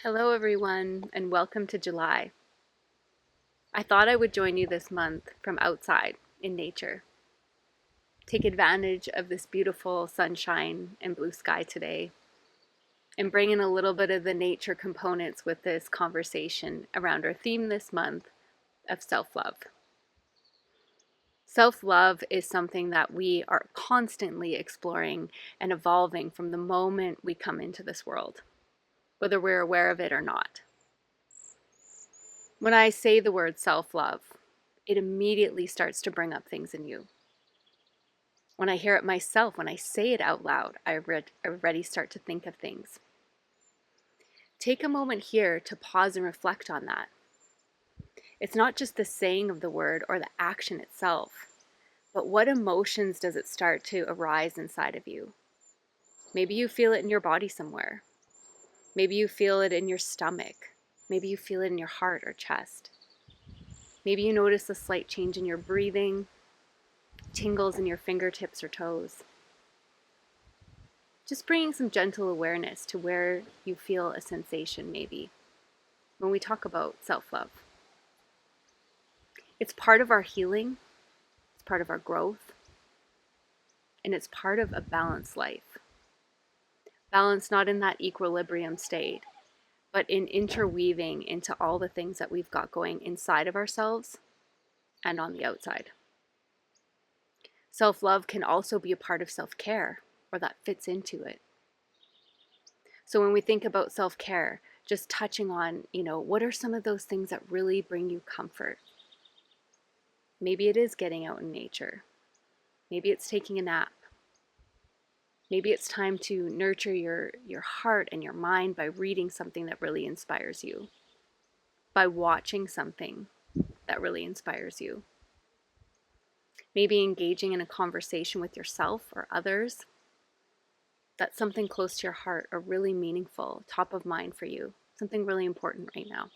Hello, everyone, and welcome to July. I thought I would join you this month from outside in nature. Take advantage of this beautiful sunshine and blue sky today and bring in a little bit of the nature components with this conversation around our theme this month of self-love. Self-love is something that we are constantly exploring and evolving from the moment we come into this world, whether we're aware of it or not. When I say the word self-love, it immediately starts to bring up things in you. When I hear it myself, when I say it out loud, I already start to think of things. Take a moment here to pause and reflect on that. It's not just the saying of the word or the action itself, but what emotions does it start to arise inside of you? Maybe you feel it in your body somewhere. Maybe you feel it in your stomach. Maybe you feel it in your heart or chest. Maybe you notice a slight change in your breathing, tingles in your fingertips or toes. Just bringing some gentle awareness to where you feel a sensation maybe when we talk about self-love. It's part of our healing, it's part of our growth, and it's part of a balanced life. Balance not in that equilibrium state, but in interweaving into all the things that we've got going inside of ourselves and on the outside. Self-love can also be a part of self-care, or that fits into it. So when we think about self-care, just touching on, what are some of those things that really bring you comfort? Maybe it is getting out in nature. Maybe it's taking a nap. Maybe it's time to nurture your heart and your mind by reading something that really inspires you, by watching something that really inspires you. Maybe engaging in a conversation with yourself or others. That's something close to your heart or really meaningful, top of mind for you, something really important right now.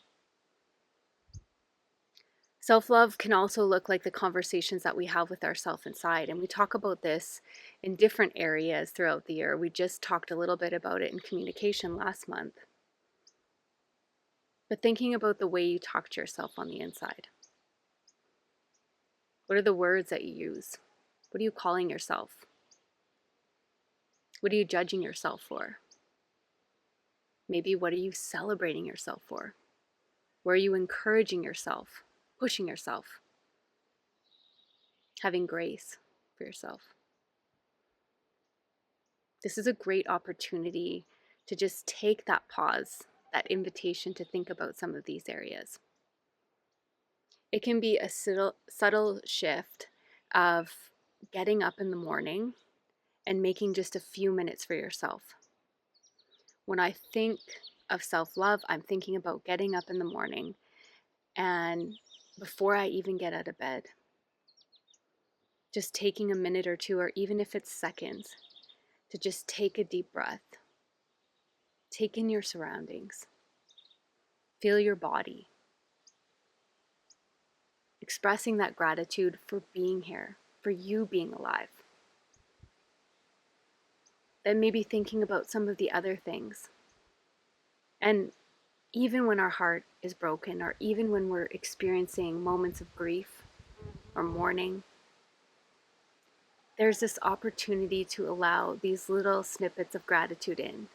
Self-love can also look like the conversations that we have with ourselves inside, and we talk about this in different areas throughout the year. We just talked a little bit about it in communication last month. But thinking about the way you talk to yourself on the inside. What are the words that you use? What are you calling yourself? What are you judging yourself for? Maybe what are you celebrating yourself for? Where are you encouraging yourself, pushing yourself, having grace for yourself? This is a great opportunity to just take that pause, that invitation to think about some of these areas. It can be a subtle shift of getting up in the morning and making just a few minutes for yourself. When I think of self-love, I'm thinking about getting up in the morning and before I even get out of bed, just taking a minute or two, or even if it's seconds, to just take a deep breath. Take in your surroundings. Feel your body. Expressing that gratitude for being here, for you being alive. Then maybe thinking about some of the other things. And even when our heart is broken, or even when we're experiencing moments of grief or mourning, there's this opportunity to allow these little snippets of gratitude in.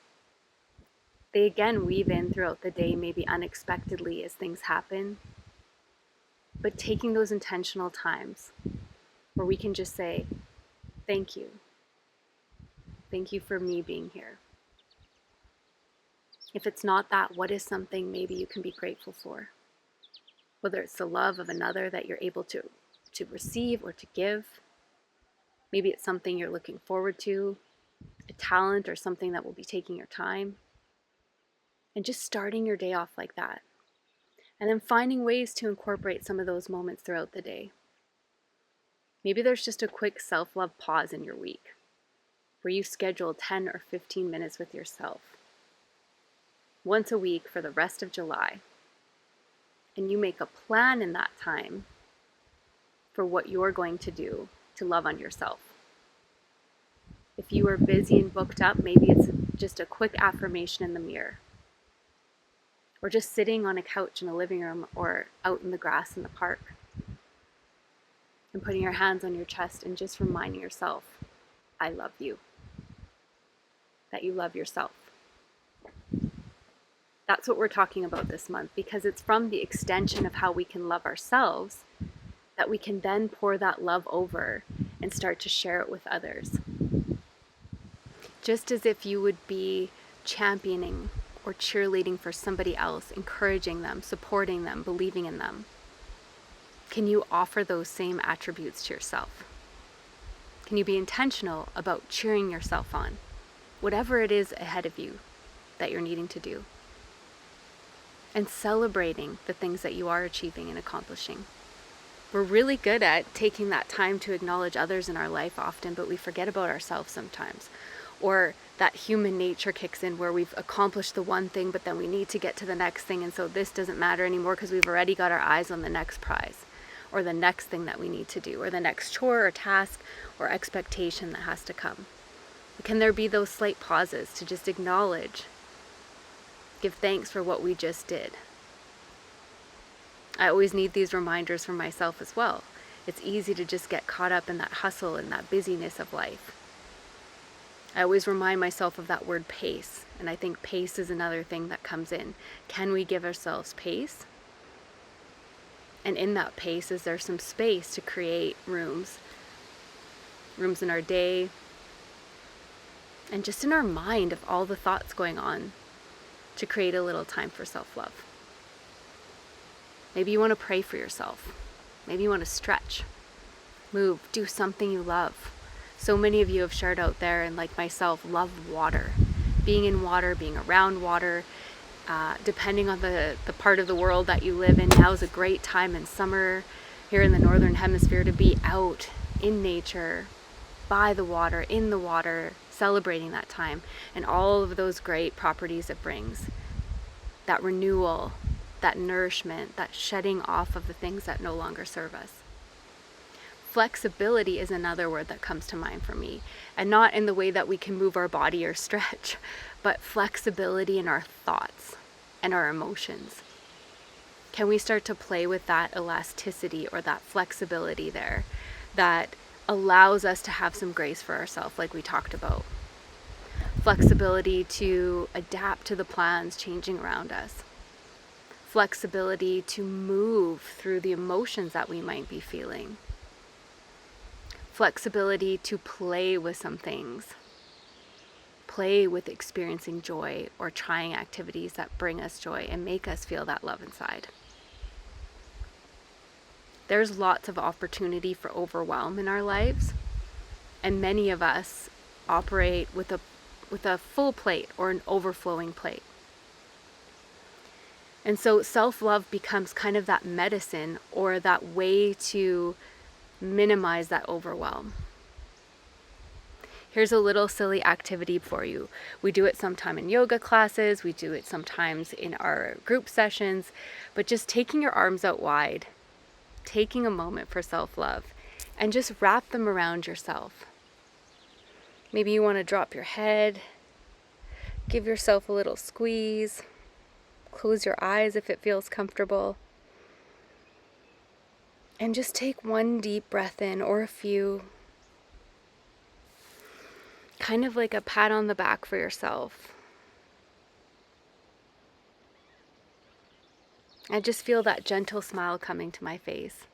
They again weave in throughout the day, maybe unexpectedly as things happen, but taking those intentional times where we can just say, thank you. Thank you for me being here. If it's not that, what is something maybe you can be grateful for? Whether it's the love of another that you're able to receive or to give. Maybe it's something you're looking forward to, a talent or something that will be taking your time. And just starting your day off like that. And then finding ways to incorporate some of those moments throughout the day. Maybe there's just a quick self-love pause in your week, where you schedule 10 or 15 minutes with yourself, once a week for the rest of July. And you make a plan in that time for what you're going to do to love on yourself. If you are busy and booked up, maybe it's just a quick affirmation in the mirror. or just sitting on a couch in a living room or out in the grass in the park and putting your hands on your chest and just reminding yourself, I love you, that you love yourself. That's what we're talking about this month, because it's from the extension of how we can love ourselves that we can then pour that love over and start to share it with others. Just as if you would be championing or cheerleading for somebody else, encouraging them, supporting them, believing in them. Can you offer those same attributes to yourself? Can you be intentional about cheering yourself on, whatever it is ahead of you that you're needing to do, and celebrating the things that you are achieving and accomplishing? We're really good at taking that time to acknowledge others in our life often, but we forget about ourselves sometimes. Or that human nature kicks in where we've accomplished the one thing, but then we need to get to the next thing, and so this doesn't matter anymore because we've already got our eyes on the next prize, or the next thing that we need to do, or the next chore or task or expectation that has to come. Can there be those slight pauses to just acknowledge, give thanks for what we just did? I always need these reminders for myself as well. It's easy to just get caught up in that hustle and that busyness of life. I always remind myself of that word pace, and I think pace is another thing that comes in. Can we give ourselves pace? And in that pace, is there some space to create rooms in our day, and just in our mind of all the thoughts going on, to create a little time for self-love? Maybe you want to pray for yourself. Maybe you want to stretch, move, do something you love. So many of you have shared out there, and like myself, love water. Being in water, being around water, depending on the part of the world that you live in. Now is a great time in summer here in the Northern Hemisphere to be out in nature, by the water, in the water, celebrating that time and all of those great properties it brings. That renewal, that nourishment, that shedding off of the things that no longer serve us. Flexibility is another word that comes to mind for me, and not in the way that we can move our body or stretch, but flexibility in our thoughts and our emotions. Can we start to play with that elasticity or that flexibility there that allows us to have some grace for ourselves, like we talked about? Flexibility to adapt to the plans changing around us. Flexibility to move through the emotions that we might be feeling. Flexibility to play with some things. Play with experiencing joy or trying activities that bring us joy and make us feel that love inside. There's lots of opportunity for overwhelm in our lives, and many of us operate with a full plate or an overflowing plate. And so self-love becomes kind of that medicine or that way to minimize that overwhelm. Here's a little silly activity for you. We do it sometime in yoga classes, we do it sometimes in our group sessions, but just taking your arms out wide, taking a moment for self-love, and just wrap them around yourself. Maybe you want to drop your head, give yourself a little squeeze, close your eyes if it feels comfortable, and just take one deep breath in, or a few. Kind of like a pat on the back for yourself. I just feel that gentle smile coming to my face,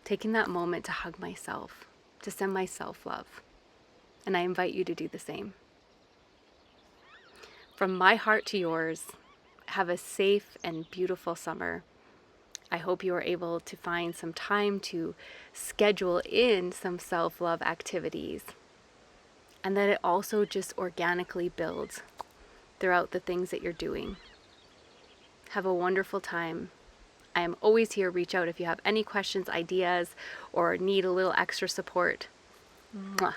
taking that moment to hug myself, to send myself love. And I invite you to do the same. From my heart to yours, have a safe and beautiful summer. I hope you are able to find some time to schedule in some self-love activities, and that it also just organically builds throughout the things that you're doing. Have a wonderful time. I am always here. Reach out if you have any questions, ideas, or need a little extra support. Mwah.